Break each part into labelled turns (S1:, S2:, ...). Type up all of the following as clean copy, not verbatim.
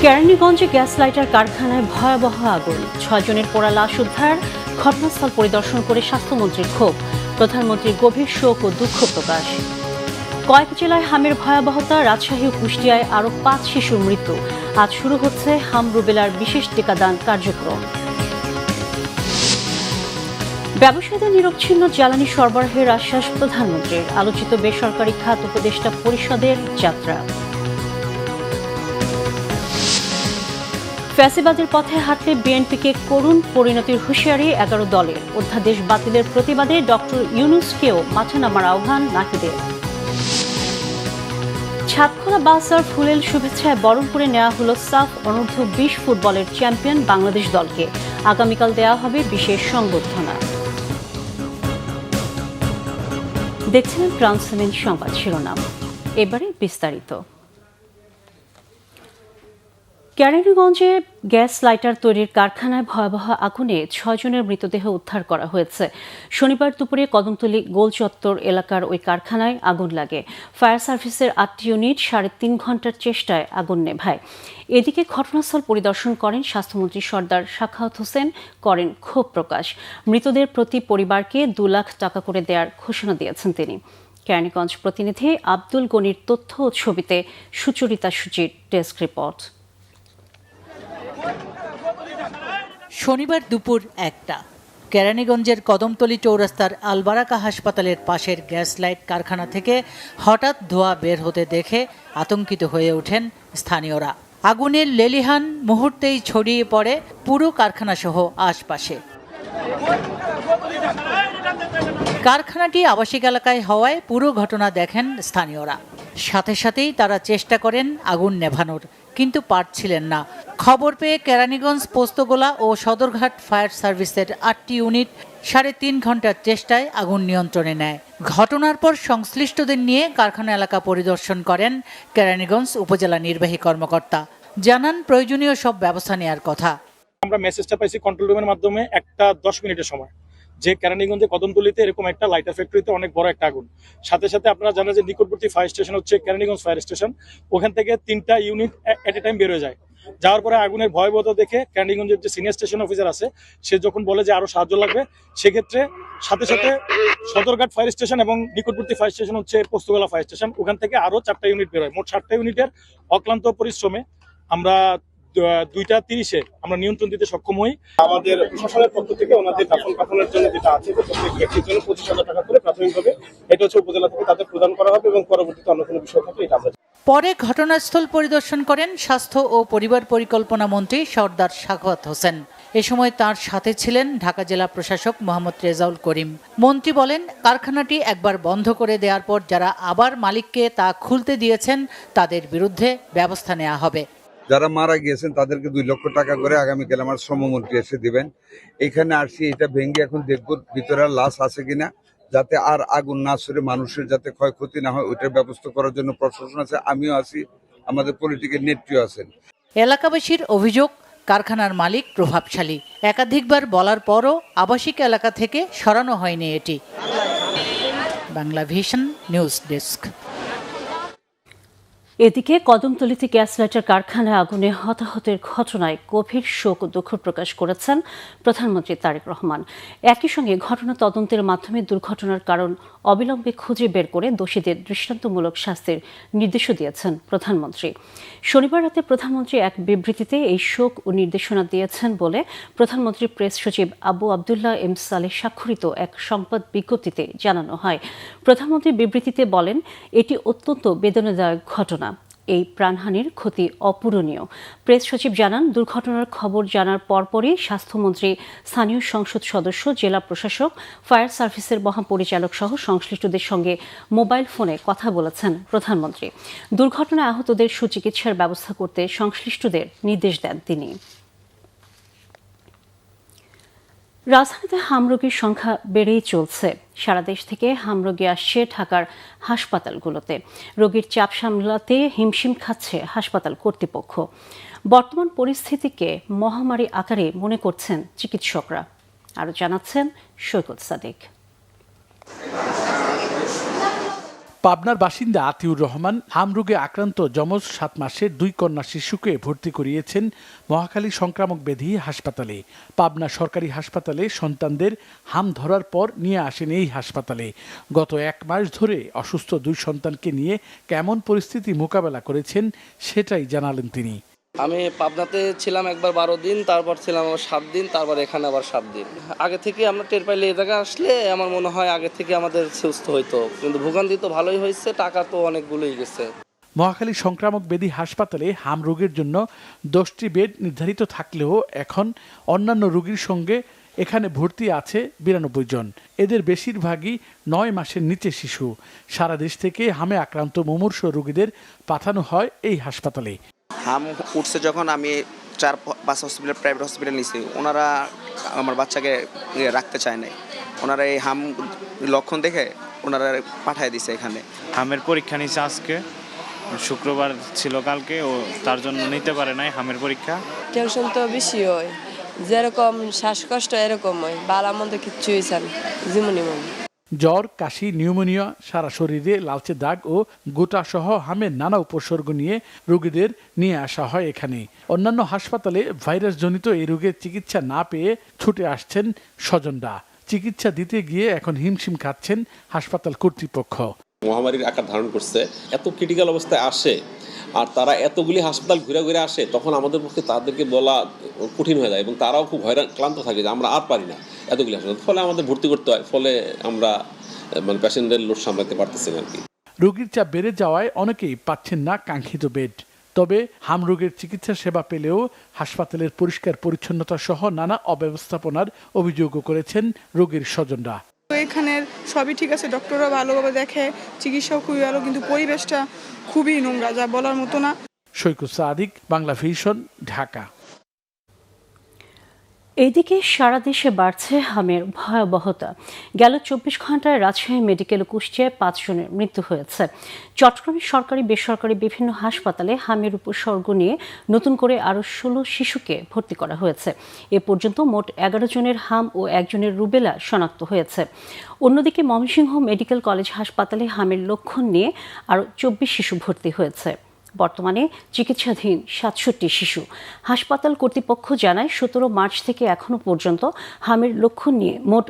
S1: কেরানীগঞ্জে gas lighter কারখানায় ভয়াবহ আগুন, 6 জনের পোড়া লাশ উদ্ধার। ঘটনাস্থল পরিদর্শন করে স্বাস্থ্যমন্ত্রীর ক্ষোভ, প্রধানমন্ত্রীর গভীর শোক ও দুঃখ প্রকাশ। কয়েক জেলায় হামের ভয়াবহতা, রাজশাহী ও কুষ্টিয়ায় আরও 5 শিশুর মৃত্যু। আজ শুরু হচ্ছে হাম রুবেলার বিশেষ টিকাদান কার্যক্রম। ব্যবসায়ীদের নিরবচ্ছিন্ন জ্বালানি সরবরাহের আশ্বাস প্রধানমন্ত্রীর, আলোচিত বেসরকারি খাত উপদেষ্টা পরিষদের যাত্রা। ফ্যাসিবাদের পথে হাঁটলে বিএনপিকে করুণ পরিণতির হুঁশিয়ারি 11 দলের। অধ্যাদেশ বাতিলের প্রতিবাদে ডক্টর ইউনূসকেও মাঠে নামার আহ্বান নাহিদের। ছাদখোলা বাসার ফুলেল শুভেচ্ছায় বরণ করে নেওয়া হলো সাফ অনূর্ধ্ব 20 ফুটবলের চ্যাম্পিয়ন বাংলাদেশ দলকে। আগামীকাল দেওয়া হবে বিশেষ সংবর্ধনা। দেখছিলেন প্রান্সমিন সংবাদ শিরোনাম, এবারে বিস্তারিত। কেরানীগঞ্জে গ্যাস লাইটার তৈরির কারখানায় ভয়াবহ আগুনে 6 জনের মৃতদেহ উদ্ধার করা হয়েছে। শনিবার দুপুরে কদমতলী গোল চত্বর এলাকার ওই কারখানায় আগুন লাগে। ফায়ার সার্ভিসের 8টি ইউনিট 3.5 ঘণ্টার চেষ্টায় আগুন নেভায়। এদিকে ঘটনাস্থল পরিদর্শন করেন স্বাস্থ্যমন্ত্রী সর্দার সাখাওয়াত হোসেন, করেন ক্ষোভ প্রকাশ। মৃতদের প্রতি পরিবারকে 2 লাখ টাকা করে দেওয়ার ঘোষণা দিয়েছেন তিনি। কেরানীগঞ্জ প্রতিনিধি আব্দুল গনির তথ্য ও ছবিতে সুচরিতা সুচির ডেস্ক রিপোর্ট।
S2: শনিবার দুপুর 1টা কেরানীগঞ্জের কদমতলী চৌরাস্তার আলবারাকা হাসপাতালের পাশের গ্যাস লাইট কারখানা থেকে হঠাৎ ধোঁয়া বের হতে দেখে আতঙ্কিত হয়ে ওঠেন স্থানীয়রা। আগুনের লেলিহান মুহূর্তেই ছড়িয়ে পড়ে পুরো কারখানাসহ আশপাশে। কারখানাটি আবাসিক এলাকায় হওয়ায় পুরো ঘটনা দেখেন স্থানীয়রা। সাথে সাথেই তারা চেষ্টা করেন আগুন নেভানোর, কিন্তু পারছিলেন না। খবর পেয়ে কেরানীগঞ্জ পোস্তগোলা ও সদরঘাট ফায়ার সার্ভিসের 8টি ইউনিট 3.5 ঘণ্টার চেষ্টায় আগুন নিয়ন্ত্রণে নেয়। ঘটনার পর সংশ্লিষ্টদের নিয়ে কারখানা এলাকা পরিদর্শন করেন কেরানীগঞ্জ উপজেলা নির্বাহী কর্মকর্তা। জানান প্রয়োজনীয় সব ব্যবস্থা নেওয়ার কথা।
S3: আমরা মেসেজটা পাইছি কন্ট্রোল রুমের মাধ্যমে 1টা 10 মিনিটের সময়, যে কেরানীগঞ্জে কদমতলীতে এরকম একটা লাইটার ফ্যাক্টরিতে অনেক বড় একটা আগুন। সাথে সাথে আপনারা জানেন যে নিকটবর্তী ফায়ার স্টেশন হচ্ছে কেরানীগঞ্জ ফায়ার স্টেশন, ওখান থেকে 3টা ইউনিট এট এ টাইম বের হয়ে যায়। যাওয়ার পরে আগুনের ভয়াবহতা দেখে কেরানীগঞ্জের যে সিনিয়র স্টেশন অফিসার আছে, সে যখন বলে যে আরো সাহায্য লাগবে, সেক্ষেত্রে সাথে সাথে সদরঘাট ফায়ার স্টেশন এবং নিকটবর্তী ফায়ার স্টেশন হচ্ছে পোস্তগোলা ফায়ার স্টেশন, ওখান থেকে আরো 4টা ইউনিট বের হয়। মোট 7টা ইউনিটের অক্লান্ত পরিশ্রমে আমরা 2টা 30-এ আমরা নিয়ন্ত্রণ দিতে সক্ষম হই। আমাদের প্রশাসনের পক্ষ থেকে ওনাদের দাফন কাফনের জন্য যেটা আছে, প্রত্যেক ব্যক্তির জন্য 25,000 টাকা করে প্রাথমিকভাবে এটা হচ্ছে উপজেলা থেকে তাদের প্রদান করা হবে, এবং পরবর্তীতে অন্য কোনো বিষয় থাকলে এটা আমরা।
S2: পরে ঘটনাস্থল পরিদর্শন করেন স্বাস্থ্য ও পরিবার পরিকল্পনা মন্ত্রী সর্দার সাখাওয়াত হোসেন। এ সময় তার সাথে ছিলেন ঢাকা জেলা প্রশাসক মোহাম্মদ রেজাউল করিম। মন্ত্রী বলেন, কারখানাটি একবার বন্ধ করে দেওয়ার পর যারা আবার মালিককে তা খুলতে দিয়েছেন তাদের বিরুদ্ধে ব্যবস্থা নেওয়া হবে।
S4: যারা মারা গিয়েছেন তাদেরকে 2 লক্ষ টাকা করে আগামীকাল আমার শ্রমমন্ত্রী এসে দিবেন। এখানে আসি, এটা ভেঙে এখন দেখব ভিতরে লাশ আছে কিনা, যাতে আর আগুন না ছড়ে মানুষের যাতে ক্ষয়ক্ষতি না হয়, ওইটার ব্যবস্থা করার জন্য প্রশাসন আছে, আমিও আছি, আমাদের পলিটিক্যাল নেত্রীও আছেন।
S2: এলাকাবাসীর অভিযোগ, কারখানার মালিক প্রভাবশালী। একাধিকবার বলার পরও আবাসিক এলাকা থেকে সরানো হয়নি এটি। Bangla vision news desk.
S1: এদিকে কদমতলীতে গ্যাস লাইটার কারখানায় আগুনে হতাহতের ঘটনায় গভীর শোক ও দুঃখ প্রকাশ করেছেন প্রধানমন্ত্রী তারেক রহমান। একই সঙ্গে ঘটনা তদন্তের মাধ্যমে দুর্ঘটনার কারণ অবিলম্বে খুঁজে বের করে দোষীদের দৃষ্টান্তমূলক শাস্তির নির্দেশও দিয়েছেন প্রধানমন্ত্রী। শনিবার রাতে প্রধানমন্ত্রী এক বিবৃতিতে এই শোক ও নির্দেশনা দিয়েছেন বলে প্রধানমন্ত্রীর প্রেস সচিব আবু আবদুল্লাহ এম সালেহ স্বাক্ষরিত এক সংবাদ বিজ্ঞপ্তিতে জানানো হয়। প্রধানমন্ত্রী বিবৃতিতে বলেন, এটি অত্যন্ত বেদনাদায়ক ঘটনা, এই প্রাণহানির ক্ষতি অপূরণীয়। প্রেস সচিব জানান, দুর্ঘটনার খবর জানার পরপরই স্বাস্থ্যমন্ত্রী, স্থানীয় সংসদ সদস্য, জেলা প্রশাসক, ফায়ার সার্ভিসের মহাপরিচালক সহ সংশ্লিষ্টদের সঙ্গে মোবাইল ফোনে কথা বলেছেন প্রধানমন্ত্রী। দুর্ঘটনায় আহতদের সুচিকিৎসার ব্যবস্থা করতে সংশ্লিষ্টদের নির্দেশ দেন তিনি। রাজধানীতে হামরোগীর সংখ্যা বেড়েই চলছে। সারা দেশ থেকে হামরোগী আসছে ঢাকার হাসপাতালগুলোতে। রোগীর চাপ সামলাতে হিমশিম খাচ্ছে হাসপাতাল কর্তৃপক্ষ। বর্তমান পরিস্থিতিকে মহামারী আকারে মনে করছেন চিকিৎসকরা। আরও জানাচ্ছেন সৈকত সাদিক।
S5: পাবনার বাসিন্দা আতিউর রহমান হাম রোগে আক্রান্ত যমজ 7 মাসের 2 কন্যা শিশুকে ভর্তি করিয়েছেন মহাখালী সংক্রামক ব্যাধি হাসপাতালে। পাবনা সরকারি হাসপাতালে সন্তানদের হাম ধরার পর নিয়ে আসেন এই হাসপাতালে। গত 1 মাস ধরে অসুস্থ 2 সন্তানকে নিয়ে কেমন পরিস্থিতি মোকাবেলা করেছেন সেটাই জানালেন তিনি।
S6: আমি পাবনাতে ছিলাম একবার 12 দিন, তারপর ছিলাম আবার 7 দিন, তারপর এখানে আবার 7 দিন। আগে থেকে আমরা টের পাইলে এই জায়গায় আসলে আমার মনে হয় আগে থেকে আমাদের সুস্থ হইতো, কিন্তু ভোগান্তি তো ভালোই হয়েছে, টাকা তো অনেকগুলোই গেছে।
S5: মহাখালী সংক্রামক ব্যাধি হাসপাতালে হাম রোগের জন্য 10টি বেড নির্ধারিত থাকলেও এখন অন্যান্য রোগীর সঙ্গে এখানে ভর্তি আছে 92 জন। এদের বেশিরভাগই 9 মাসের নিচে শিশু। সারা দেশ থেকে হামে আক্রান্ত মুমূর্ষু রোগীদের পাঠানো হয় এই হাসপাতালে।
S7: হাম উঠছে যখন আমি 4-5 হসপিটাল প্রাইভেট হসপিটাল নিয়েছি, ওনারা আমার বাচ্চাকে রাখতে চায় নাই। ওনারা এই হাম লক্ষণ দেখে ওনারা পাঠিয়ে দিছে এখানে।
S8: হামের পরীক্ষা নিয়েছে আজকে, শুক্রবার ছিল কালকে, ও তার জন্য নিতে পারে নাই হামের পরীক্ষা।
S9: টেনশন তো বেশি হয়, যেরকম শ্বাসকষ্ট এরকম হয়, বালা মন্দ কিচ্ছু হয়েছে না, যেমনই মন।
S5: জ্বর, কাশি, নিউমোনিয়া, সারা শরীরে লালচে দাগ ও গোটা সহ হামের নানা উপসর্গ নিয়ে রোগীদের নিয়ে আসা হয় এখানে। অন্যান্য হাসপাতালে ভাইরাসজনিত এই রোগের চিকিৎসা না পেয়ে ছুটে আসছেন স্বজনরা। চিকিৎসা দিতে গিয়ে এখন হিমশিম খাচ্ছেন হাসপাতাল কর্তৃপক্ষ।
S10: মহামারীর আকার ধারণ করছে, এত ক্রিটিক্যাল অবস্থায় আসে আর তারা এতগুলি হাসপাতাল ঘুরে ঘুরে আসে, তখন আমাদের পক্ষে তাদেরকে বলা কঠিন হয়ে যায় এবং তারাও খুব ক্লান্ত থাকে যে আমরা আর পারি না এতগুলি হাসপাতাল, ফলে আমাদের ভর্তি করতে হয়, ফলে আমরা পেশেন্টদের লোড সামলাতে পারতেছি না আর কি।
S5: রোগীর চাপ বেড়ে যাওয়ায় অনেকেই পাচ্ছেন না কাঙ্ক্ষিত বেড। তবে হাম রোগের চিকিৎসা সেবা পেলেও হাসপাতালের পরিষ্কার পরিচ্ছন্নতা সহ নানা অব্যবস্থাপনার অভিযোগও করেছেন রোগীর স্বজনরা।
S11: এখানের সবই ঠিক আছে, ডক্টররা ভালোভাবে দেখে, চিকিৎসাও খুবই ভালো, কিন্তু পরিবেশটা খুবই নোংরা, যা বলার মতো না।
S5: সৈকত সাদিক, বাংলা ভিশন, ঢাকা।
S1: এদিকে সারা দেশে বাড়ছে হামের ভয়াবহতা। গেল 24 ঘন্টায় রাজশাহী মেডিকেল ও কুষ্টিয়ায় 5 জনের মৃত্যু হয়েছে। চট্টগ্রামের সরকারি বেসরকারি বিভিন্ন হাসপাতালে হামের উপসর্গ নিয়ে নতুন করে আরও 16 শিশুকে ভর্তি করা হয়েছে। এ পর্যন্ত মোট 11 জনের হাম ও 1 জনের রুবেলা শনাক্ত হয়েছে। অন্যদিকে ময়মনসিংহ মেডিকেল কলেজ হাসপাতালে হামের লক্ষণ নিয়ে আরও 24 শিশু ভর্তি হয়েছে। বর্তমানে চিকিৎসাধীন 67 শিশু। হাসপাতাল কর্তৃপক্ষ জানায় 17 মার্চ থেকে এখনো পর্যন্ত হামের লক্ষণ নিয়ে মোট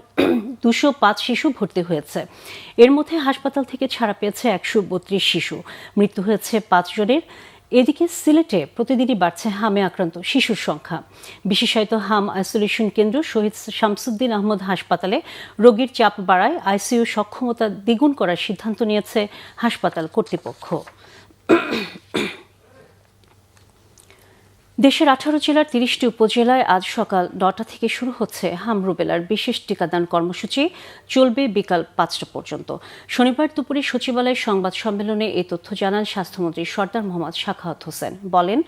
S1: 205 শিশু ভর্তি হয়েছে। এর মধ্যে হাসপাতাল থেকে ছাড়া পেয়েছে 132 শিশু। মৃত্যু হয়েছে 5 জনের। এদিকে সিলেটে প্রতিদিনই বাড়ছে হামে আক্রান্ত শিশুর সংখ্যা। বিশেষায়িত হাম আইসোলেশন কেন্দ্র শহীদ শামসুদ্দিন আহমদ হাসপাতালে রোগীর চাপ বাড়ায় আইসিইউ সক্ষমতা দ্বিগুণ করার সিদ্ধান্ত নিয়েছে হাসপাতাল কর্তৃপক্ষ। দেশের 18 জেলার 30টি উপজেলায় আজ সকাল 9টা থেকে শুরু হচ্ছে হাম রুবেলার বিশেষ টিকাদান কর্মসূচি, চলবে বিকাল 5টা পর্যন্ত। শনিবার দুপুরে সচিবালয়ের সংবাদ সম্মেলনে এই তথ্য জানান স্বাস্থ্যমন্ত্রী সরদার মোহাম্মদ সাখাওয়াত হোসেন। বলেন,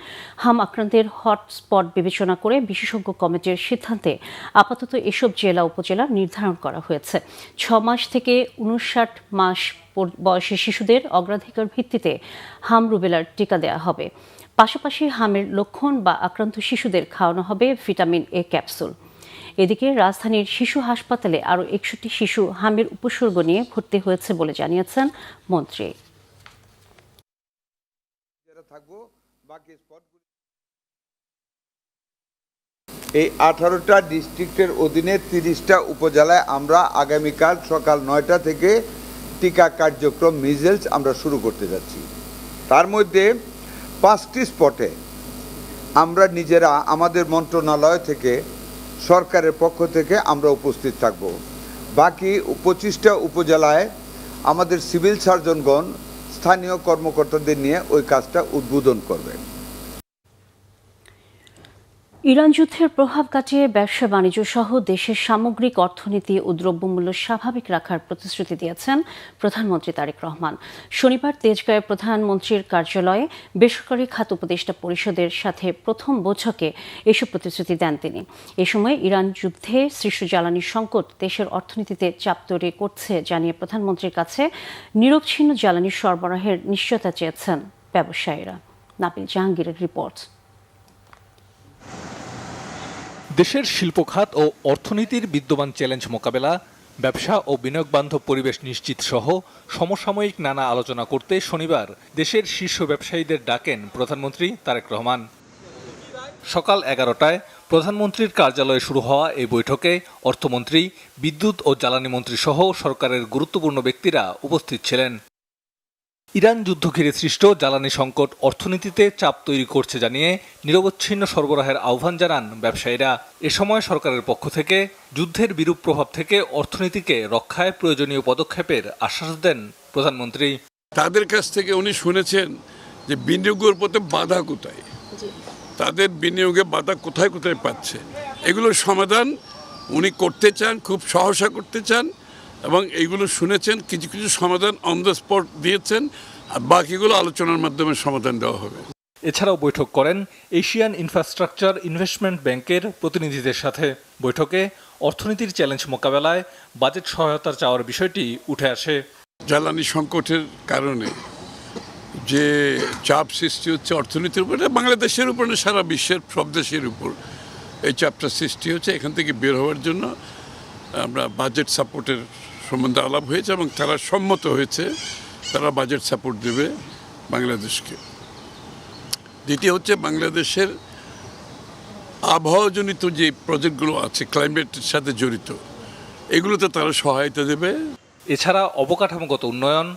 S1: হাম আক্রান্তের হটস্পট বিবেচনা করে বিশেষজ্ঞ কমিটির সিদ্ধান্তে আপাতত এসব জেলা উপজেলা নির্ধারণ করা হয়েছে। 6 মাস থেকে 59 মাস বয়সী শিশুদের অগ্রাধিকার ভিত্তিতে হাম রুবেলার টিকা দেওয়া হবে। পাশাপাশি হামের লক্ষণ বা আক্রান্ত শিশুদের খাওয়ানো হবে ভিটামিন এ ক্যাপসুল। এদিকে রাজধানীর শিশু হাসপাতালে আরও 61 শিশু হামের উপসর্গ নিয়ে ভর্তি হয়েছে বলে জানিয়েছেন মন্ত্রী।
S4: এই 18টা ডিস্ট্রিক্টের অধীনে 30টা উপজেলায় আমরা আগামীকাল সকাল 9টা থেকে টিকা কার্যক্রম মিজেলস আমরা শুরু করতে যাচ্ছি। তার মধ্যে 5টি স্পটে আমরা নিজেরা আমাদের মন্ত্রণালয় থেকে সরকারের পক্ষ থেকে আমরা উপস্থিত থাকব। বাকি 25টা উপজেলায় আমাদের সিভিল সার্জনগণ স্থানীয় কর্মকর্তাদের নিয়ে ওই কাজটা উদ্বোধন করবে।
S1: ইরান যুদ্ধের প্রভাব কাটিয়ে ব্যবসা বাণিজ্য সহ দেশের সামগ্রিক অর্থনীতি ও দ্রব্যমূল্য স্বাভাবিক রাখার প্রতিশ্রুতি দিয়েছেন প্রধানমন্ত্রী তারেক রহমান। শনিবার তেজগাঁয়ে প্রধানমন্ত্রীর কার্যালয়ে বেসরকারি খাত উপদেষ্টা পরিষদের সাথে প্রথম বৈঠকে এসব প্রতিশ্রুতি দেন তিনি। এ সময় ইরান যুদ্ধে সৃষ্ট জ্বালানি সংকট দেশের অর্থনীতিতে চাপ তৈরি করছে জানিয়ে প্রধানমন্ত্রীর কাছে নিরবচ্ছিন্ন জ্বালানি সরবরাহের নিশ্চয়তা চেয়েছেন ব্যবসায়ীরা। নাবিল জাহাঙ্গীরের রিপোর্ট।
S12: দেশের শিল্প খাত ও অর্থনীতির বিদ্যমান চ্যালেঞ্জ মোকাবেলা, ব্যবসা ও বিনিয়োগ বান্ধব পরিবেশ নিশ্চিত সহ সমসাময়িক নানা আলোচনা করতে শনিবার দেশের শীর্ষ ব্যবসায়ীদের ডাকেন প্রধানমন্ত্রী তারেক রহমান। সকাল 11টায় প্রধানমন্ত্রীর কার্যালয়ে শুরু হওয়া এই বৈঠকে অর্থমন্ত্রী, বিদ্যুৎ ও জ্বালানি মন্ত্রী সহ সরকারের গুরুত্বপূর্ণ ব্যক্তিরা উপস্থিত ছিলেন। ইরান যুদ্ধ ঘিরে সৃষ্ট জ্বালানি সংকট অর্থনীতিতে চাপ তৈরি করছে জানিয়ে নিরবচ্ছিন্ন সরবরাহের আহ্বান জানান ব্যবসায়ীরা। এ সময় সরকারের পক্ষ থেকে যুদ্ধের বিরূপ প্রভাব থেকে অর্থনীতিকে রক্ষায় প্রয়োজনীয় পদক্ষেপের আশ্বাস দেন প্রধানমন্ত্রী।
S13: তাদের কাছ থেকে উনি শুনেছেন যে বিনিয়োগের পথে বাধা কোথায়, তাদের বিনিয়োগে বাধা কোথায় কোথায় পাচ্ছে, এগুলোর সমাধান উনি করতে চান, খুব সহসা করতে চান এবং এইগুলো শুনেছেন। কিছু কিছু সমাধান অন দ্য স্পট দিয়েছেন, আর বাকিগুলো আলোচনার মাধ্যমে সমাধান দেওয়া হবে।
S12: এছাড়াও বৈঠক করেন এশিয়ান ইনফ্রাস্ট্রাকচার ইনভেস্টমেন্ট ব্যাংকের প্রতিনিধিদের সাথে। বৈঠকে অর্থনীতির চ্যালেঞ্জ মোকাবেলায় বাজেট সহায়তার চাওয়ার বিষয়টি উঠে আসে।
S13: জ্বালানি সংকটের কারণে যে চাপ সৃষ্টি হচ্ছে অর্থনীতির উপরে, বাংলাদেশের উপর না, সারা বিশ্বের সব দেশের উপর এই চাপটা সৃষ্টি হচ্ছে। এখান থেকে বের হওয়ার জন্য আমরা বাজেট সাপোর্টের সম্বন্ধে আলাপ হয়েছে এবং তারা সম্মত হয়েছে, তারা বাজেট সাপোর্ট দেবে বাংলাদেশকে। দ্বিতীয় হচ্ছে বাংলাদেশের আবহাওয়াজনিত যে প্রজেক্টগুলো আছে ক্লাইমেটের সাথে জড়িত, এগুলোতে তারা সহায়তা দেবে।
S12: এছাড়া অবকাঠামোগত উন্নয়ন,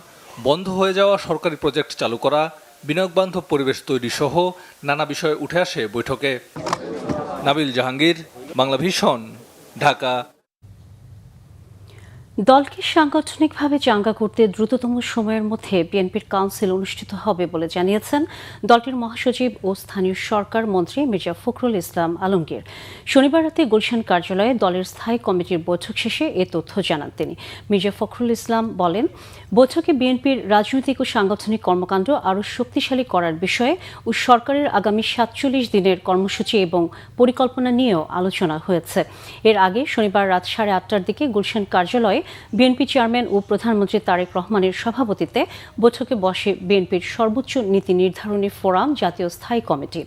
S12: বন্ধ হয়ে যাওয়া সরকারি প্রজেক্ট চালু করা, বিনিয়োগবান্ধব পরিবেশ তৈরি সহ নানা বিষয় উঠে আসে বৈঠকে। নাবিল জাহাঙ্গীর, বাংলা ভিশন, ঢাকা।
S1: দলকে সাংগঠনিকভাবে চাঙ্গা করতে দ্রুততম সময়ের মধ্যে বিএনপির কাউন্সিল অনুষ্ঠিত হবে বলে জানিয়েছেন দলটির মহাসচিব ও স্থানীয় সরকার মন্ত্রী মির্জা ফখরুল ইসলাম আলমগীর। শনিবার রাতে গুলশান কার্যালয়ে দলের স্থায়ী কমিটির বৈঠক শেষে এ তথ্য জানান তিনি। মির্জা ফখরুল ইসলাম বলেন, বৈঠকে বিএনপির রাজনৈতিক ও সাংগঠনিক কর্মকাণ্ড আরও শক্তিশালী করার বিষয়ে ও সরকারের আগামী ৪৭ দিনের কর্মসূচি এবং পরিকল্পনা নিয়েও আলোচনা হয়েছে। এর আগে শনিবার রাত 8:30টার দিকে গুলশান কার্যালয়ে বিএনপি চেয়ারম্যান ও প্রধানমন্ত্রী তারেক রহমানের সভাপতিত্বে বৈঠকে বসে বিএনপির সর্বোচ্চ নীতি নির্ধারণী ফোরাম জাতীয় স্থায়ী কমিটি।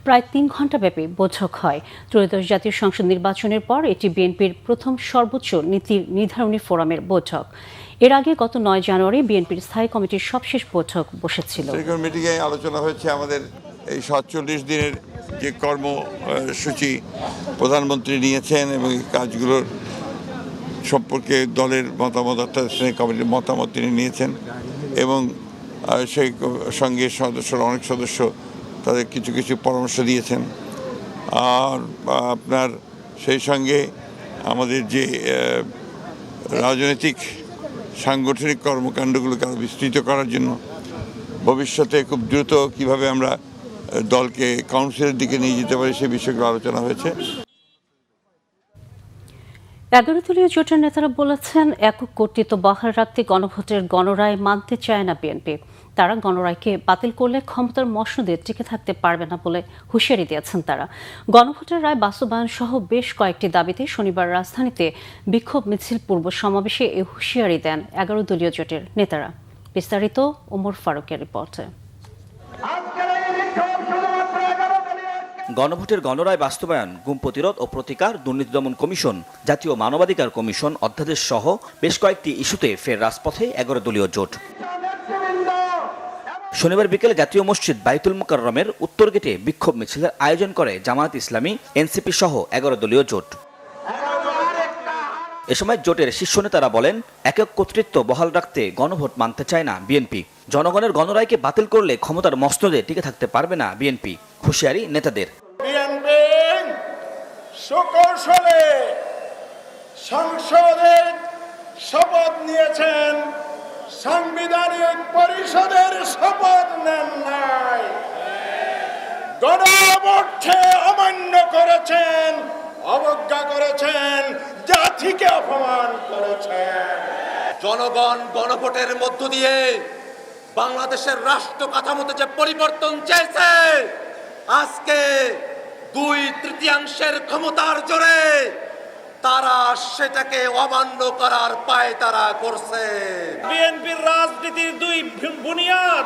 S1: প্রায় ৩ ঘণ্টাব্যাপী বৈঠক হয়। ত্রয়োদশ জাতীয় সংসদ নির্বাচনের পর এটি বিএনপির প্রথম সর্বোচ্চ নীতি নির্ধারণী ফোরামের বৈঠক। এর আগে গত 9 জানুয়ারি বিএনপির স্থায়ী কমিটির সবশেষ বৈঠক বসেছিল।
S14: মিটিংয়ে আলোচনা হয়েছে আমাদের এই 47 দিনের যে কর্মসূচি প্রধানমন্ত্রী নিয়েছেন এবং এই কাজগুলোর সম্পর্কে দলের মতামত, অর্থাৎ স্থায়ী কমিটির মতামত তিনি নিয়েছেন এবং সেই সঙ্গে অনেক সদস্য তাদের কিছু কিছু পরামর্শ দিয়েছেন। আর আপনার সেই সঙ্গে আমাদের যে রাজনৈতিক সাংগঠনিক কর্মকাণ্ডগুলোকে আরও বিস্তৃত করার জন্য ভবিষ্যতে খুব দ্রুত কিভাবে আমরা দলকে কাউন্সিলের দিকে নিয়ে যেতে পারি সে বিষয়গুলো আলোচনা হয়েছে।
S1: 11 দলীয় জোটের নেতারা বলেছেন, একক কর্তৃত্ব বহাল রাখতে গণভোটের গণরায় মানতে চায় না বিএনপি। তারা গণরায়কে বাতিল করলে ক্ষমতার মসনদে টিকে থাকতে পারবে না বলে হুঁশিয়ারি দিয়েছেন তারা। গণভোটের রায় বাস্তবায়ন সহ বেশ কয়েকটি দাবিতে শনিবার রাজধানীতে বিক্ষোভ মিছিল পূর্ব সমাবেশে এই হুঁশিয়ারি দেন 11 দলীয় জোটের নেতারা। বিস্তারিত ওমর ফারুকের রিপোর্টে।
S15: গণভোটের গণরায় বাস্তবায়ন, গুম প্রতিরোধ ও প্রতিকার, দুর্নীতি দমন কমিশন, জাতীয় মানবাধিকার কমিশন অধ্যাদেশ সহ বেশ কয়েকটি ইস্যুতে ফের রাজপথে 11 দলীয় জোট। শনিবার বিকেলে জাতীয় মসজিদ বাইতুল মুকাররমের উত্তর গেটে বিক্ষোভ মিছিলের আয়োজন করে জামায়াত ইসলামী, এনসিপি সহ 11 দলীয় জোট। এ সময় জোটের শীর্ষ নেতারা বলেন, একক কর্তৃত্ব বহাল রাখতে গণভোট মানতে চায় না বিএনপি। জনগণের গণরায়কে বাতিল করলে ক্ষমতার মসনদে টিকে থাকতে পারবে না বিএনপি। হুঁশিয়ারি নেতাদের।
S16: বিএনপি সুকৌশলে সংসদে শপথ নিয়েছেন, সাংবিধানিক পরিষদের শপথ নেন নাই, গণভোটকে অমান্য করেছেন, অবজ্ঞা করেছেন, জাতিকে অপমান করেছেন।
S17: জনগণ গণভোটের মধ্য দিয়ে বাংলাদেশের রাষ্ট্র কাঠামোতে যে পরিবর্তন চেয়েছে, আজকে 2/3 ক্ষমতার জোরে তারা সেটাকে অমান্য করার পায়তারা করছে।
S16: বিএনপির রাজনীতির দুই বুনিয়াদ,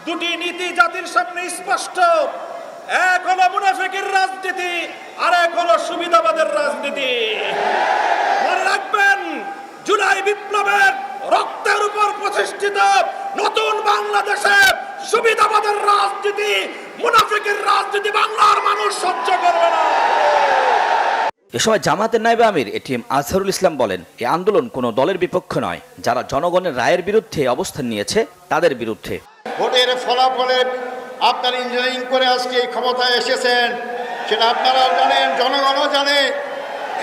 S16: দুটি নীতি জাতির সামনে স্পষ্ট। এক হলো মুনাফিকের রাজনীতি, আর এক হলো সুবিধাবাদের রাজনীতি। মনে রাখবেন, জুলাই বিপ্লবের রক্তের উপর প্রতিষ্ঠিত নতুন বাংলাদেশে সুবিধাবাদের রাজনীতি, মুনাফিকের রাজনীতি বাংলার মানুষ সহ্য করবে না।
S15: এ সময় জামায়াতের নায়েবে আমির এটিএম আজহারুল ইসলাম বলেন, এই আন্দোলন কোনো দলের বিপক্ষে নয়, যারা জনগণের রায়ের বিরুদ্ধে অবস্থান নিয়েছে তাদের বিরুদ্ধে।
S18: ভোটের ফলাফলে আপনারা ইঞ্জিনিয়ারিং করে আজকে এই ক্ষমতায় এসেছেন, সেটা আপনারাও জানেন, জনগণও জানে।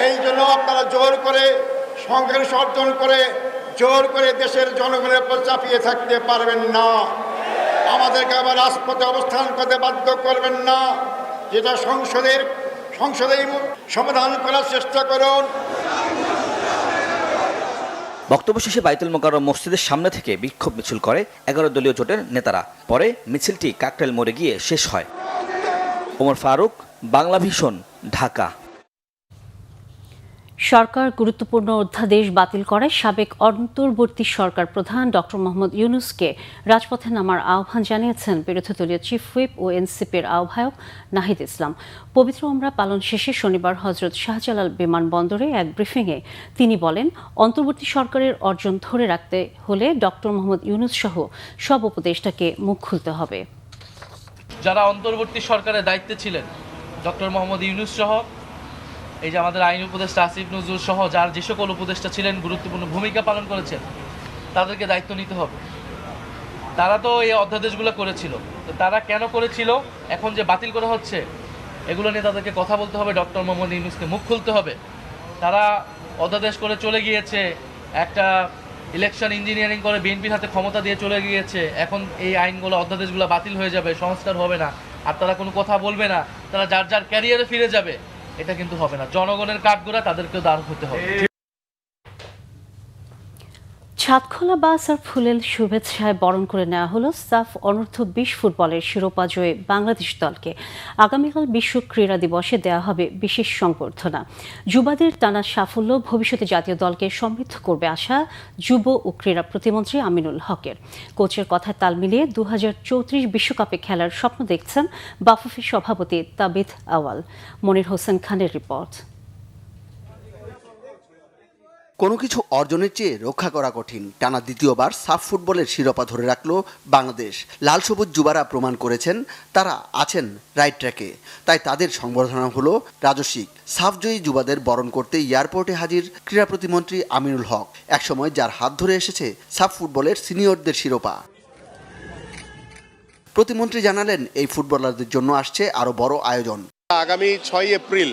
S18: এই জন্য আপনারা জোর করে সংঘর্ষ অর্জন করে জোর করে দেশের জনগণের উপর চাপিয়ে থাকতে পারবেন না। আমাদেরকে আবার রাজপথে অবস্থান করতে বাধ্য করবেন না। যেটা সংসদেই সমাধান করার চেষ্টা করুন।
S15: বক্তব্য শেষে বাইতুল মোকাররম মসজিদের সামনে থেকে বিক্ষোভ মিছিল করে 11 দলীয় জোটের নেতারা। পরে মিছিলটি কাকরাইল মোড়ে গিয়ে শেষ হয়। ওমর ফারুক, বাংলা ভিশন, ঢাকা।
S1: সরকার গুরুত্বপূর্ণ অধ্যাদেশ বাতিল করায় সাবেক অন্তর্বর্তী সরকার প্রধান ডক্টর মোহাম্মদ ইউনূসকে রাজপথে নামার আহ্বান জানিয়েছেন বিরোধী দলীয় চিফ হুইপ ও এনসিপির আহ্বায়ক নাহিদ ইসলাম। পবিত্র ওমরা পালন শেষে শনিবার হজরত শাহজালাল বিমানবন্দরে এক ব্রিফিংয়ে তিনি বলেন, অন্তর্বর্তী সরকারের অর্জন ধরে রাখতে হলে ডক্টর মোহাম্মদ ইউনূস সহ সব উপদেষ্টাকে মুখ খুলতে হবে।
S19: যারা অন্তর্বর্তী সরকারের দায়িত্বে ছিলেন, ডক্টর মোহাম্মদ ইউনূস সহ, এই যে আমাদের আইন উপদেষ্টা আসিফ নজরুল সহ যার যে সকল উপদেষ্টা ছিলেন, গুরুত্বপূর্ণ ভূমিকা পালন করেছেন, তাদেরকে দায়িত্ব নিতে হবে। তারা তো এই অধ্যাদেশগুলো করেছিল, তো তারা কেন করেছিল, এখন যে বাতিল করা হচ্ছে, এগুলো নিয়ে তাদেরকে কথা বলতে হবে। ডক্টর মোহাম্মদ ইউনূসকে মুখ খুলতে হবে। তারা অধ্যাদেশ করে চলে গিয়েছে, একটা ইলেকশন ইঞ্জিনিয়ারিং করে বিএনপির হাতে ক্ষমতা দিয়ে চলে গিয়েছে। এখন এই আইনগুলো, অধ্যাদেশগুলো বাতিল হয়ে যাবে, সংস্কার হবে না, আর তারা কোনো কথা বলবে না, তারা যার যার ক্যারিয়ারে ফিরে যাবে। এটা কিন্তু হবে না। জনগণের কাঠগড়া, তাদেরকেও দাঁড় হতে হবে।
S1: ছাদখোলা বাস আর ফুলেল শুভেচ্ছায় বরণ করে নেওয়া হলো সাফ অনূর্ধ্ব 20 ফুটবলের শিরোপা জয়ী বাংলাদেশ দলকে। আগামীকাল বিশ্ব ক্রীড়া দিবসে দেওয়া হবে বিশেষ সংবর্ধনা। যুবাদের টানা সাফল্য ভবিষ্যতে জাতীয় দলকে সমৃদ্ধ করবে আশা যুব ও ক্রীড়া প্রতিমন্ত্রী আমিনুল হকের। কোচের কথায় তাল মিলিয়ে 2034 বিশ্বকাপে খেলার স্বপ্ন দেখছেন বাফুফে সভাপতি তাবিথ আওয়াল। মনির হোসেন খানের রিপোর্ট।
S20: কোনো কিছু অর্জনের চেয়ে রক্ষা করা কঠিন। টানা দ্বিতীয়বার সাফ ফুটবলের শিরোপা ধরে রাখল বাংলাদেশ। লাল সবুজ যুবারা প্রমাণ করেছেন তারা আছেন রাইট ট্র্যাকে, তাই তাদের সংবর্ধনা হলো রাজস্বিক। সাফজয়ী যুবাদের বরণ করতে এয়ারপোর্টে হাজির ক্রীড়া প্রতিমন্ত্রী আমিনুল হক, একসময় যার হাত ধরে এসেছে সাফ ফুটবলের সিনিয়রদের শিরোপা। প্রতিমন্ত্রী জানালেন, এই ফুটবলারদের জন্য আসছে আরও বড় আয়োজন।
S21: আগামী 6 এপ্রিল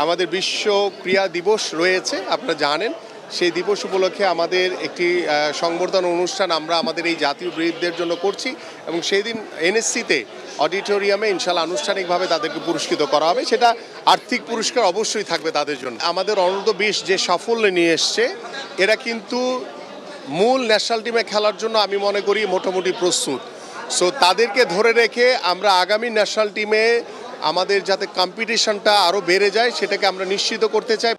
S21: আমাদের বিশ্ব ক্রীড়া দিবস রয়েছে, আপনারা জানেন। সেই দিবস উপলক্ষে আমাদের একটি সংবর্ধনা অনুষ্ঠান আমরা আমাদের এই জাতীয় বীরদের জন্য করছি, এবং সেই দিন এনএসসিতে অডিটোরিয়ামে ইনশাল্লাহ আনুষ্ঠানিকভাবে তাদেরকে পুরস্কৃত করা হবে। সেটা আর্থিক পুরস্কার অবশ্যই থাকবে তাদের জন্য। আমাদের অনূর্ধ্ব 20 যে সাফল্য নিয়ে এসছে, এরা কিন্তু মূল ন্যাশনাল টিমে খেলার জন্য আমি মনে করি মোটামুটি প্রস্তুত। সো তাদেরকে ধরে রেখে আমরা আগামী ন্যাশনাল টিমে আমাদের যাতে কম্পিটিশনটা আরও বেড়ে যায়, সেটাকে আমরা নিশ্চিত করতে চাই।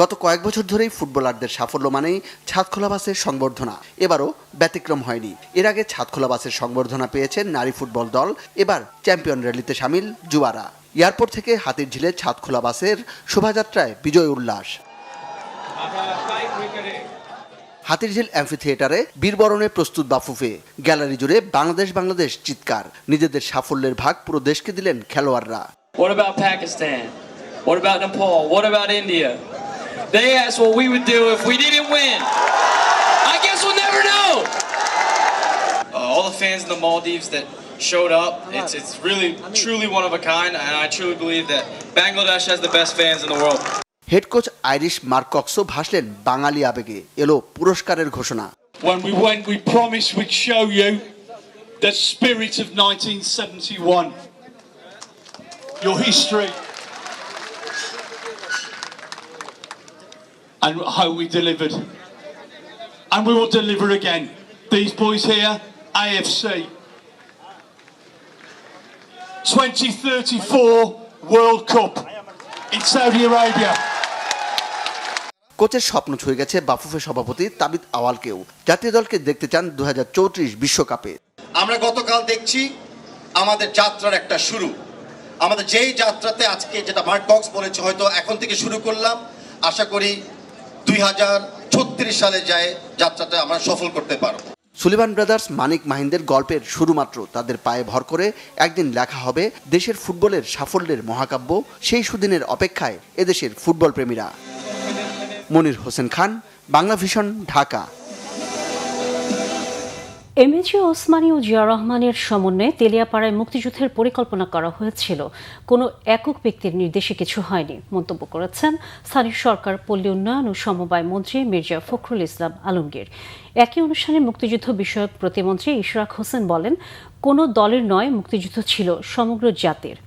S20: গত কয়েক বছর ধরেই ফুটবলারদের সাফল্য মানেই ছাদখোলা বাসের সংবর্ধনা। এবারও ব্যতিক্রম হয়নি। এর আগে ছাদখোলা বাসের সংবর্ধনা পেয়েছেন নারী ফুটবল দল, এবার চ্যাম্পিয়ন র্যালিতে সামিল যুবারা। এয়ারপোর্ট থেকে হাতিরঝিলে ছাদখোলা বাসের শোভাযাত্রায় বিজয় উল্লাস। হাতিরঝিল অ্যাম্ফিথিয়েটারে বীরবরণে প্রস্তুত বাফুফে। গ্যালারি জুড়ে বাংলাদেশ বাংলাদেশ চিৎকার। নিজেদের সাফল্যের ভাগ পুরো দেশকে দিলেন খেলোয়াড়রা।
S22: What about Pakistan? What about Nepal? What about India? They asked what we would do if we didn't win. I guess we'll never know. All the fans in the Maldives that showed up, it's really truly one of a kind, and I truly believe that Bangladesh has the best fans in the world.
S20: Head coach Irish Mark কক্সও ভাসলেন বাঙালি আবেগে। এলো পুরস্কারের ঘোষণা।
S23: When we went, we promised we'd show you the spirit of 1971, your history, and how we delivered. And we will deliver again. These boys here, AFC. 2034 World Cup in Saudi Arabia.
S20: কোচের স্বপ্ন ছুঁয়ে গেছে বাফুফে সভাপতি তাবিথ আওয়ালকেও। জাতীয় দলকে দেখতে চান 2034 বিশ্বকাপে।
S17: আমরা গতকাল দেখছি আমাদের যাত্রার একটা শুরু। আমাদের যেই যাত্রাতে আজকে যেটা মার্ক কক্স বলেছে, হয়তো এখন থেকে শুরু করলাম, আশা করি 2036 সালে যায় যাত্রাটা আমরা সফল করতে পারব।
S20: সুলিভান ব্রাদার্স মানিক মাহিন্দের গল্পের শুরুমাত্র। তাদের পায়ে ভর করে একদিন লেখা হবে দেশের ফুটবলের সাফল্যের মহাকাব্য। সেই সুদিনের অপেক্ষায় এদেশের football প্রেমীরা। Monir Hossain Khan, Bangla vision, Dhaka.
S1: MAG Osmani ও জিয়া রহমানের সমন্বয়ে তেলিয়াপাড়ায় মুক্তিযুদ্ধের পরিকল্পনা করা হয়েছিল, কোনো একক ব্যক্তির নির্দেশে কিছু হয়নি মন্তব্য করেছেন স্থানীয় সরকার, পল্লী উন্নয়ন ও সমবায় মন্ত্রী মির্জা ফখরুল ইসলাম আলমগীর। একই অনুষ্ঠানে মুক্তিযুদ্ধ বিষয়ক প্রতিমন্ত্রী ইশরাক হোসেন বলেন, কোনো দলের নয়, মুক্তিযুদ্ধ ছিল সমগ্র জাতির।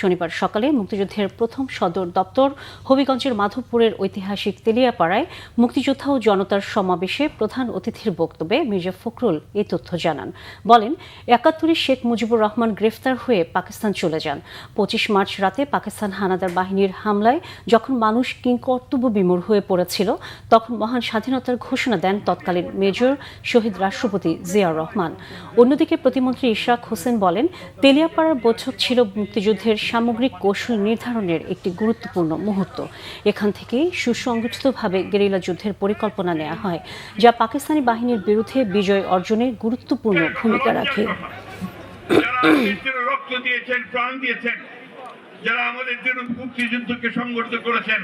S1: শনিবার সকালে মুক্তিযুদ্ধের প্রথম সদর দপ্তর হবিগঞ্জের মাধবপুরের ঐতিহাসিক তেলিয়াপাড়ায় মুক্তিযোদ্ধা ও জনতার সমাবেশে প্রধান অতিথির বক্তব্যে মির্জা ফখরুল এই তথ্য জানান। বলেন, ৭১ শেখ মুজিবুর রহমান গ্রেফতার হয়ে পাকিস্তান চলে যান। ২৫ মার্চ রাতে পাকিস্তান হানাদার বাহিনীর হামলায় যখন মানুষ কিংকর্তব্য বিমূঢ় হয়ে পড়েছিল, তখন মহান স্বাধীনতার ঘোষণা দেন তৎকালীন মেজর শহীদ রাষ্ট্রপতি জিয়াউর রহমান। অন্যদিকে প্রতিমন্ত্রী ইশরাক হোসেন বলেন, তেলিয়াপাড়ার বৈঠক ছিল মুক্তিযুদ্ধের সামগ্রিক কৌশল নির্ধারণের একটি গুরুত্বপূর্ণ মুহূর্ত। এখান থেকেই সুসংগঠিতভাবে গেরিলা যুদ্ধের পরিকল্পনা নেওয়া হয়, যা পাকিস্তানি বাহিনীর বিরুদ্ধে বিজয় অর্জনে গুরুত্বপূর্ণ ভূমিকা রাখে।
S2: রক্ত দিয়েছেন, প্রাণ দিয়েছেন, যারা আমাদের জন্য মুক্তিযুদ্ধকে সংগঠিত করেছেন,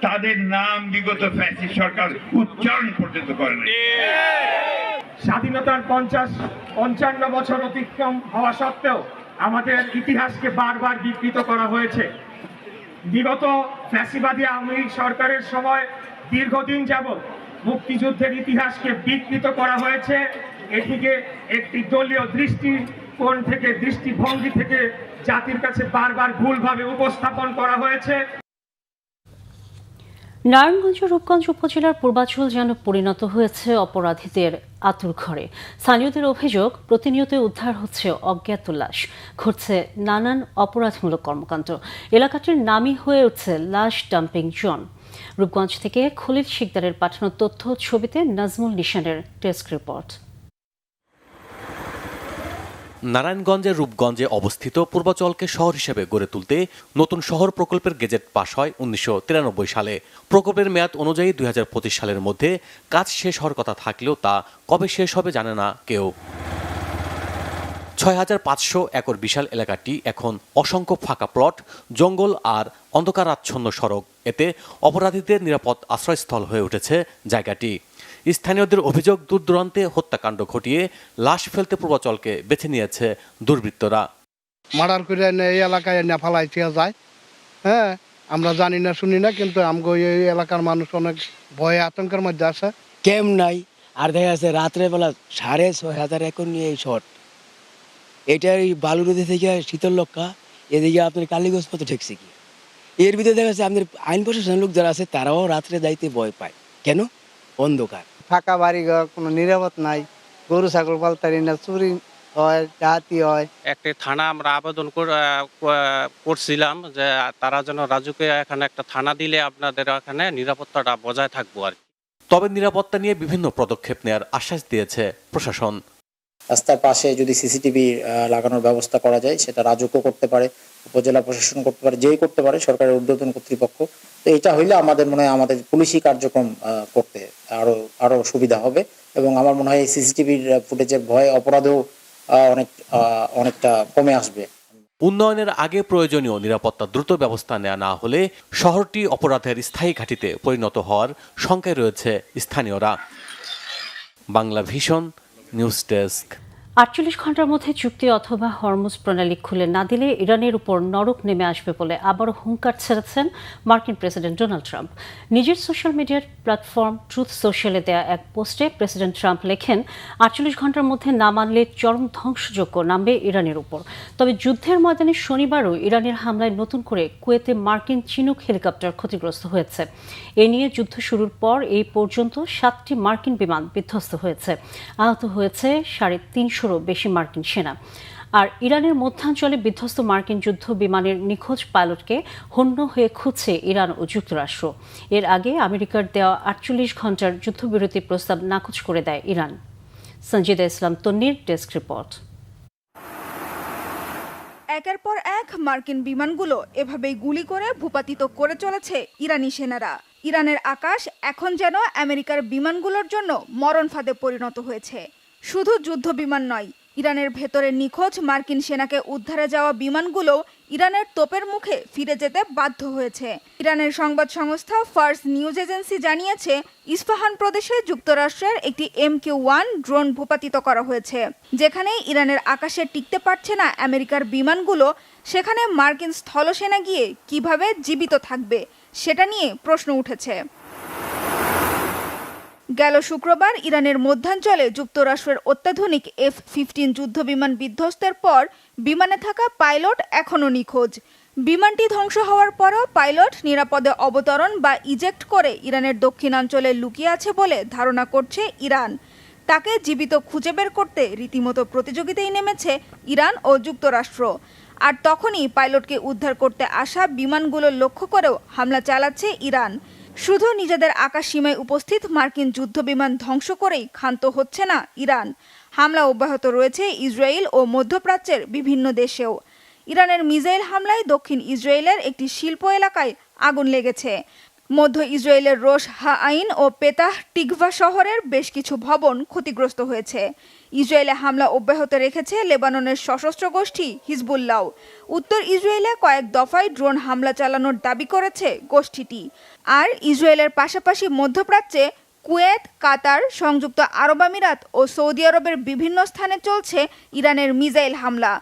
S2: তাদের নাম বিগত ফ্যাসিস্ট সরকার উচ্চারণ পর্যন্ত করেন।
S3: স্বাধীনতার 55 বছর অতিক্রম হওয়া সত্ত্বেও আমাদের ইতিহাসকে বারবার বিকৃত করা হয়েছে। বিগত ফ্যাসিবাদী আওয়ামী লীগ সরকারের সময় দীর্ঘদিন যাবৎ মুক্তিযুদ্ধের ইতিহাসকে বিকৃত করা হয়েছে। এটিকে একটি দলীয় দৃষ্টিকোণ থেকে, দৃষ্টিভঙ্গি থেকে জাতির কাছে বারবার ভুলভাবে উপস্থাপন করা হয়েছে।
S1: নারায়ণগঞ্জ রূপগঞ্জ উপজেলার পূর্বাঞ্চল যেন পরিণত হয়েছে অপরাধীদের আতুরঘরে। স্থানীয়দের অভিযোগ, প্রতিনিয়ত উদ্ধার হচ্ছে অজ্ঞাত লাশ, ঘটছে নানান অপরাধমূলক কর্মকাণ্ড। এলাকাটির নামই হয়ে উঠছে লাশ ডাম্পিং জোন। রূপগঞ্জ থেকে খলিল শিকদারের পাঠানো তথ্য ছবিতে নাজমুল নিশানের ডেস্ক রিপোর্ট।
S6: নারায়ণগঞ্জের রূপগঞ্জে অবস্থিত পূর্বাঞ্চলকে শহর হিসেবে গড়ে তুলতে নতুন শহর প্রকল্পের গেজেট পাশ হয় ১৯৯৩ সালে। প্রকল্পের মেয়াদ অনুযায়ী ২০২৫ সালের মধ্যে কাজ শেষ হওয়ার কথা থাকলেও তা কবে শেষ হবে জানে না কেউ। ৬৫০০ একর বিশাল এলাকাটি এখন অসংখ্য ফাঁকা প্লট, জঙ্গল আর অন্ধকারাচ্ছন্ন সড়ক। এতে অপরাধীদের নিরাপদ আশ্রয়স্থল হয়ে উঠেছে জায়গাটি। স্থানীয়দের অভিযোগ, দূর দূরান্তে হত্যাকাণ্ড ঘটিয়ে লাশ ফেলতে পূর্বাঞ্চলকে বেছে নিয়েছে দুর্বৃত্তরা।
S24: মার্ডার করে এই এলাকায় ফালাইতে যায়, হ্যাঁ, আমরা জানি না, শুনি না, কিন্তু আমগো এই এলাকার মানুষ অনেক ভয়ে আতঙ্কের মধ্যে আছে।
S25: ক্যাম নাই, আর দেখা যাচ্ছে রাত্রেবেলা ৬,৫০০ একর নিয়ে এই শট। এটা এই বালুরদি থেকে শীতললক্ষা, এদিকে আপনার কালীগঞ্জ পথে ঠেকছে কি। এর ভিতরে দেখা যাচ্ছে আমাদের আইন প্রশাসনের লোক যারা আছে তারাও রাত্রে যাইতে ভয় পায়। কেন? অন্ধকার,
S26: ফাঁকা বাড়ি ঘর, কোনো নিরাপদ নাই, গরু ছাগল পালতারি না, চুরি হয়, ডাকাতি হয়।
S27: একটা থানা আমরা আবেদন করছিলাম যে তারা যেন রাজুকে এখানে একটা থানা দিলে আপনাদের এখানে নিরাপত্তাটা বজায় থাকবো আর কি।
S6: তবে নিরাপত্তা নিয়ে বিভিন্ন পদক্ষেপ নেওয়ার আশ্বাস দিয়েছে প্রশাসন।
S28: রাস্তার পাশে যদি সিসিটিভি লাগানোর ব্যবস্থা করা যায়, সেটা রাজুকও করতে পারে, উপজেলা প্রশাসন করতে পারে, যেই করতে পারে, সরকারের ঊর্ধ্বতন কর্তৃপক্ষ। তো এটা হইলে আমাদের মনে হয় আমাদের পুলিশি কার্যক্রম করতে আরো সুবিধা হবে, এবং আমার মনে হয় এই সিসিটিভির ফুটেজের ভয়ে অপরাধও অনেকটা কমে আসবে।
S6: উন্নয়নের আগে প্রয়োজনীয় নিরাপত্তা দ্রুত ব্যবস্থা নেওয়া না হলে শহরটি অপরাধের স্থায়ী ঘাঁটিতে পরিণত হওয়ার শঙ্কায় রয়েছে স্থানীয়রা। Bangla vision news desk.
S1: ৪৮ ঘন্টার মধ্যে চুক্তি অথবা হরমুজ প্রণালী খুলে না দিলে ইরানের উপর নরক নেমে আসবে বলে আবারও হুঙ্কার ছেড়েছেন মার্কিন প্রেসিডেন্ট ডোনাল্ড ট্রাম্প। নিজের সোশ্যাল মিডিয়ার প্ল্যাটফর্ম ট্রুথ সোশ্যালে দেয়া এক পোস্টে প্রেসিডেন্ট ট্রাম্প লেখেন, ৪৮ ঘন্টার মধ্যে না মানলে চরম ধ্বংসযজ্ঞ নামবে ইরানের উপর। তবে যুদ্ধের ময়দানে শনিবারও ইরানের হামলায় নতুন করে কুয়েতে মার্কিন চিনুক হেলিকপ্টার ক্ষতিগ্রস্ত হয়েছে। এ নিয়ে যুদ্ধ শুরুর পর এই পর্যন্ত ৭টি মার্কিন বিমান বিধ্বস্ত হয়েছে। আহত হয়েছে ৩৫০ বেশি মার্কিন সেনা। আর ইরানের মধ্যাঞ্চলে বিধ্বস্ত মার্কিন যুদ্ধ বিমানের নিখোঁজ পাইলটকে হন্য হয়ে খুঁজছে ইরান ও যুক্তরাষ্ট্র। এর আগে আমেরিকার দেওয়া ৪৮ ঘন্টার যুদ্ধবিরতি প্রস্তাব নাকচ করে দেয় ইরান। সঞ্জিদা ইসলাম তন্নির ডেস্ক রিপোর্ট।
S29: একের পর এক মার্কিন বিমানগুলো এভাবেই গুলি করে ভূপাতিত করে চলেছে ইরানি সেনারা।
S4: ইরানের আকাশ এখন যেন আমেরিকার বিমানগুলোর জন্য মরণ ফাঁদে পরিণত হয়েছে। শুধু যুদ্ধ বিমান নয়, ইরানের ভেতরে নিখোঁজ মার্কিন সেনাকে উদ্ধারে যাওয়া বিমানগুলো ইরানের তোপের মুখে ফিরে যেতে বাধ্য হয়েছে। ইরানের সংবাদ সংস্থা ফার্স নিউজ এজেন্সি জানিয়েছে, ইস্পাহান প্রদেশে যুক্তরাষ্ট্রের একটি MQ-1 ড্রোন ভূপাতিত করা হয়েছে। যেখানে ইরানের আকাশে টিকতে পারছে না আমেরিকার বিমানগুলো, সেখানে মার্কিন স্থলসেনা গিয়ে কিভাবে জীবিত থাকবে সেটা নিয়ে প্রশ্ন উঠেছে। গেল শুক্রবার ইরানের মধ্যাঞ্চলে যুক্তরাষ্ট্রের অত্যাধুনিক F-15 যুদ্ধবিমান বিধ্বস্তের পর বিমানে থাকা পাইলট এখনও নিখোঁজ। বিমানটি ধ্বংস হওয়ার পরও পাইলট নিরাপদে অবতরণ বা ইজেক্ট করে ইরানের দক্ষিণাঞ্চলে লুকিয়ে আছে বলে ধারণা করছে ইরান। তাকে জীবিত খুঁজে বের করতে রীতিমতো প্রতিযোগিতায় নেমেছে ইরান ও যুক্তরাষ্ট্র। আর তখনই পাইলটকে উদ্ধার করতে আসা বিমানগুলো লক্ষ্য করেও হামলা চালাচ্ছে ইরান। শুধু নিজেদের আকাশ সীমায় উপস্থিত মার্কিন যুদ্ধবিমান ধ্বংস করেই ক্ষান্ত হচ্ছে না ইরান। হামলা অব্যাহত রয়েছে ইসরায়েল ও মধ্যপ্রাচ্যের বিভিন্ন দেশেও। ইরানের মিসাইল হামলায় দক্ষিণ ইসরায়েলের একটি শিল্প এলাকায় আগুন লেগেছে। মধ্য ইসরায়েলের রোশ হাআইন ও পেতাহ টিকভা শহরের বেশ কিছু ভবন ক্ষতিগ্রস্ত হয়েছে। ইসরায়েলে হামলা অব্যাহত রেখেছে লেবাননের সশস্ত্র গোষ্ঠী হিজবুল্লাহ। উত্তর ইসরায়েলে কয়েক দফায় ড্রোন হামলা চালানোর দাবি করেছে গোষ্ঠীটি। আর ইসরায়েলের পাশাপাশি মধ্যপ্রাচ্যে কুয়েত, কাতার, সংযুক্ত আরব আমিরাত ও সৌদি আরবের বিভিন্ন স্থানে চলছে ইরানের মিসাইল হামলা।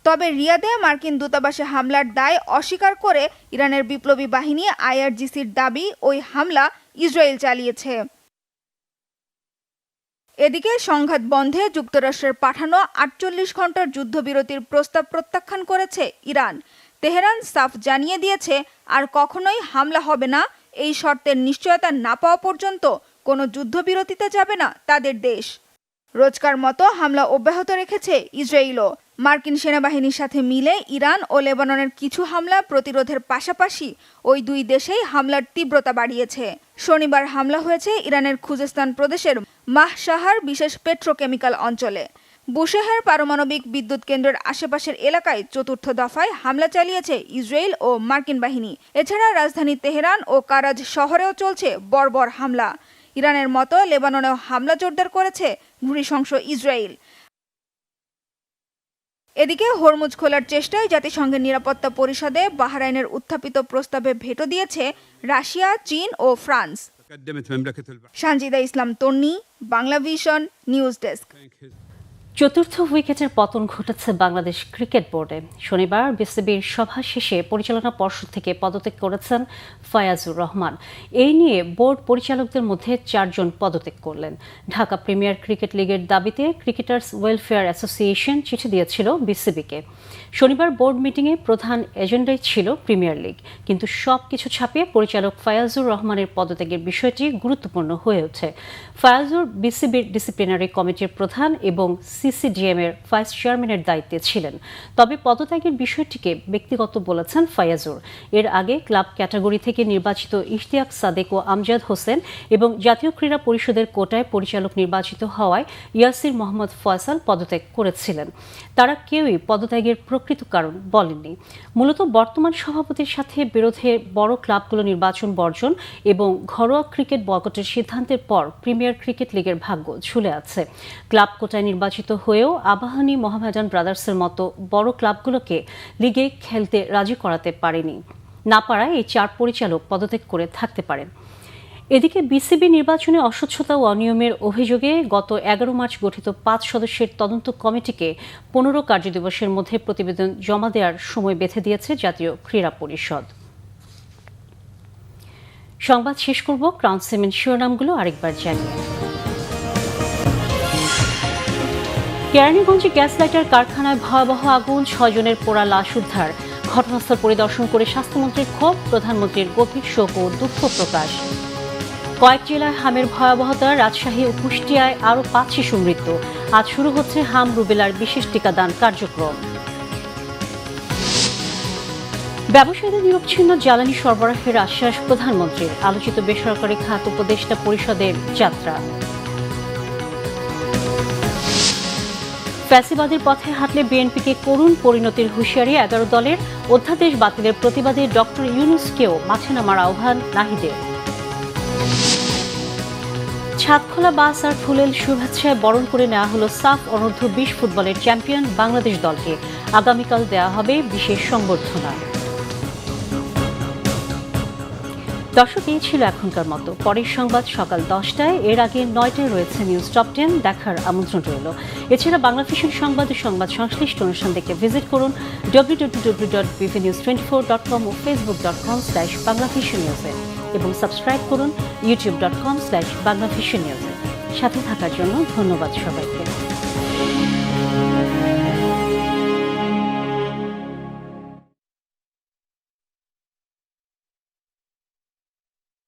S4: তবে রিয়াদে মার্কিন দূতাবাসে হামলার দায় অস্বীকার করে ইরানের বিপ্লবী বাহিনী IRGCর দাবি ওই হামলা ইসরায়েল চালিয়েছে। এদিকে সংঘাত বন্ধে যুক্তরাষ্ট্রের পাঠানো 48 ঘন্টার যুদ্ধবিরতির প্রস্তাব প্রত্যাখ্যান করেছে ইরান। তেহরান সাফ জানিয়ে দিয়েছে, আর কখনোই হামলা হবে না। এই শর্তের নিশ্চয়তা না পাওয়া পর্যন্ত কোনো যুদ্ধবিরতিতে যাবে না তাদের দেশ। রোজকার মতো হামলা অব্যাহত রেখেছে ইসরায়েলও। মার্কিন সেনাবাহিনীর সাথে মিলে ইরান ও লেবাননের কিছু হামলা প্রতিরোধের পাশাপাশি ওই দুই দেশেই হামলার তীব্রতা বাড়িয়েছে। শনিবার হামলা হয়েছে ইরানের খুজেস্তান প্রদেশের মাহশাহার বিশেষ পেট্রোকেমিক্যাল অঞ্চলে। বুশেহের পারমাণবিক বিদ্যুৎ কেন্দ্রের আশেপাশের এলাকায় চতুর্থ দফায় হামলা চালিয়েছে ইসরায়েল ও মার্কিন বাহিনী। এছাড়া রাজধানী তেহরান ও কারাজ শহরেও চলছে বর্বর হামলা। ইরানের মতো লেবাননেও হামলা জোরদার করেছে নৃশংস ইসরায়েল। এদিকে হরমুজ খোলার চেষ্টায় জাতিসংঘের নিরাপত্তা পরিষদে বাহরাইনের উত্থাপিত প্রস্তাবে ভেটো দিয়েছে রাশিয়া, চীন ও ফ্রান্স। সানজিদা ইসলাম তন্নি, বাংলা ভিশন, নিউজ ডেস্ক।
S1: চতুর্থ উইকেটের পতন ঘটেছে বাংলাদেশ ক্রিকেট বোর্ডে। শনিবার বিসিবির সভা শেষে পরিচালনা পর্ষদ থেকে পদত্যাগ করেছেন ফায়াজুর রহমান। এই নিয়ে বোর্ড পরিচালকদের মধ্যে 4 জন পদত্যাগ করলেন। ঢাকা প্রিমিয়ার ক্রিকেট লিগের দাবিতে ক্রিকেটার্স ওয়েলফেয়ার অ্যাসোসিয়েশন চিঠি দিয়েছিল বিসিবিকে। শনিবার বোর্ড মিটিংয়ে প্রধান এজেন্ডাই ছিল প্রিমিয়ার লিগ, কিন্তু সবকিছু ছাপিয়ে পরিচালক ফায়াজুর রহমানের পদত্যাগের বিষয়টি গুরুত্বপূর্ণ হয়ে ওঠে। ফায়াজুর বিসিবির ডিসিপ্লিনারি কমিটির প্রধান এবং CCDM এর ভাইস চেয়ারম্যানের দায়িত্বে ছিলেন। তবে পদত্যাগের বিষয়টিকে ব্যক্তিগত বলেছেন ফায়াজুর। এর আগে ক্লাব ক্যাটাগরি থেকে নির্বাচিত ইশতিয়াক সাদেক ও আমজাদ হোসেন এবং জাতীয় ক্রীড়া পরিষদের কোটায় পরিচালক নির্বাচিত হওয়ায় ইয়াসির মোহাম্মদ ফয়সাল পদত্যাগ করেছিলেন। তারা কেউই পদত্যাগের প্রকৃত কারণ বলেননি। মূলত বর্তমান সভাপতির সাথে বিরোধে বড় ক্লাবগুলো নির্বাচন বর্জন এবং ঘরোয়া ক্রিকেট বয়কটের সিদ্ধান্তের পর প্রিমিয়ার ক্রিকেট লিগের ভাগ্য ঝুলে আছে। ক্লাব কোটায় নির্বাচিত হয়েও আবাহনী, মোহামেডান ব্রাদার্সের মতো বড় ক্লাবগুলোকে লিগে খেলতে রাজি করাতে পারেনি। না পারায় এই 4 পরিচালক পদত্যাগ করে থাকতে পারেন। এদিকে বিসিবি নির্বাচনে অস্বচ্ছতা ও অনিয়মের অভিযোগে গত 11 মার্চ গঠিত 5 সদস্যের তদন্ত কমিটিকে 15 কার্যদিবসের মধ্যে প্রতিবেদন জমা দেওয়ার সময় বেঁধে দিয়েছে জাতীয় ক্রীড়া পরিষদ। সংবাদ শেষ করব ক্রাউন সিমেন্ট শিরোনামগুলো আরেকবার জানিয়ে। কেরানীগঞ্জে গ্যাস লাইটার কারখানায় ভয়াবহ আগুন, 6 জনের পোড়া লাশ উদ্ধার। ঘটনাস্থল পরিদর্শন করে স্বাস্থ্যমন্ত্রীর ক্ষোভ, প্রধানমন্ত্রীর গভীর শোক ও দুঃখ প্রকাশ। কয়েক জেলায় হামের ভয়াবহতা, রাজশাহী ও কুষ্টিয়ায় আরও 5 শিশু মৃত্যু। আজ শুরু হচ্ছে হাম রুবেলার বিশেষ টিকাদান কার্যক্রম। ব্যবসায়ীদের নিরবচ্ছিন্ন জ্বালানি সরবরাহের আশ্বাস প্রধানমন্ত্রীর, আলোচিত বেসরকারি খাত উপদেষ্টা পরিষদের যাত্রা। ফ্যাসিবাদের পথে হাঁটলে বিএনপিকে করুণ পরিণতির হুঁশিয়ারি 11 দলের। অধ্যাদেশ বাতিলের প্রতিবাদে ডক্টর ইউনূসকেও মাঠে নামার আহ্বান নাহিদের। ছাদখোলা বাস আর ফুলেল শুভেচ্ছায় বরণ করে নেওয়া হলো সাফ অনূর্ধ্ব 20 ফুটবলের চ্যাম্পিয়ন বাংলাদেশ দলকে। আগামীকাল দেওয়া হবে বিশেষ সংবর্ধনা। দর্শক, এই ছিল এখনকার মতো। পরের সংবাদ সকাল 10টায়, এর আগে 9টায় রয়েছে নিউজ টপ 10, দেখার আমন্ত্রণ রইল। এছাড়া বাংলা ভিশন সংবাদ ও সংবাদ সংশ্লিষ্ট অনুষ্ঠান দেখতে ভিজিট করুন www.bvnews24.com ও facebook.com/banglavisionnews এবং সাবস্ক্রাইব করুন youtube.com/banglavisionnews। সাথে থাকার জন্য ধন্যবাদ সবাইকে।